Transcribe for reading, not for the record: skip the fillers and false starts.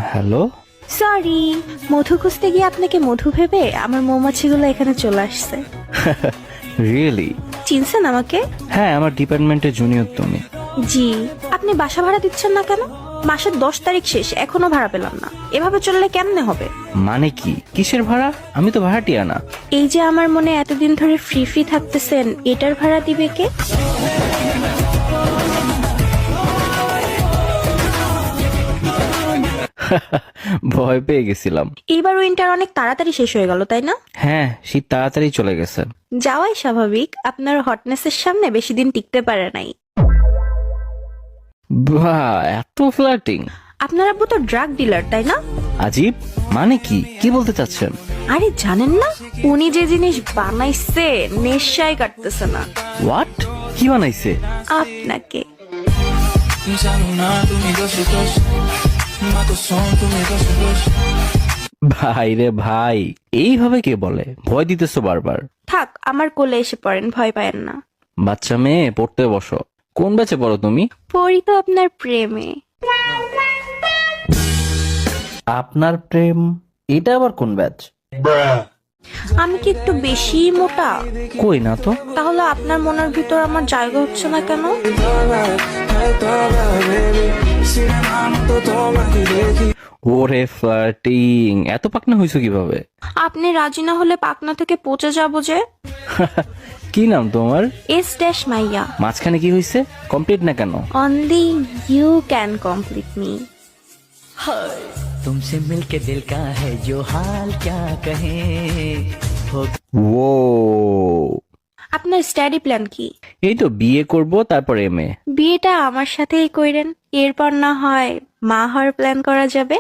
Hello. Sorry, মধু খুঁজতে গিয়ে আপনাকে মধু ভেবে আমার মৌমাছিগুলো এখানে চলে আসছে। রিয়েলি? চিনছেন আমাকে? হ্যাঁ, আমার ডিপার্টমেন্টের জুনিয়র তুমি। জি। আপনি বাসা ভাড়া দিচ্ছেন না কেন? মাসের 10 তারিখ শেষ, এখনো ভাড়া পেলাম না। এভাবে চললে কেমনে হবে? মানে কি? কিসের ভাড়া? আমি তো ভাড়াটিয়া না। এই যে আমার মনে এতদিন ধরে ফ্রি ফ্রি থাকতেছেন, এটার ভাড়া দিবে কে? ভয় পেয়ে গেছিলাম। এইবার উইন্টার অনেক তাড়াতাড়ি শেষ হয়ে গেল, তাই না? হ্যাঁ, শীত তাড়াতাড়ি চলে গেছে। যাওয়াই স্বাভাবিক, আপনার হটনেসের সামনে বেশি দিন টিকতে পারে নাই। বাহ, এত ফ্ল্যাটিং। আপনার আব্বু তো ড্রাগ ডিলার, তাই না? আজীব। মানে কি? কি বলতে চাচ্ছেন? আরে জানেন না, উনি যে জিনিস বানাইছে নেশায় কাটতেছে না। হোয়াট? কি বানাইছে? আপনাকে। ভাই রে ভাই, এইভাবে কে বলে? ভয় দিতেছো বারবার। থাক, আমার কোলে এসে পড়েন, ভয় পায়েন না। বাচ্চা মেয়ে, পড়তে বসো। কোন ব্যাচে পড়ো তুমি? পড়ি তো আপনার প্রেমে। আপনার প্রেম? এটা আবার কোন ব্যাচ? আমি কি একটু বেশি মোটা? কই না তো। তাহলে আপনার মনের ভিতর আমার জায়গা হচ্ছে না কেন? ওরে ফ্লার্টিং, এত পাকনা হইছো কিভাবে? আপনি রাজি না হলে পাকনা থেকে পচে যাবো যে। কি নাম তোমার? এস ড্যাশ মাইয়া। মাঝখানে কি হইছে? কমপ্লিট না কেন? Only you can complete me. तुमसे मिलके दिल का है जो हाल क्या कहे हो। ও, আপনার স্টাডি প্ল্যান কি? এই তো বিয়ে করব, তারপর এমএ। বিয়েটা আমার সাথেই কইরেন, এরপর না হয় মা হওয়ার প্ল্যান করা যাবে।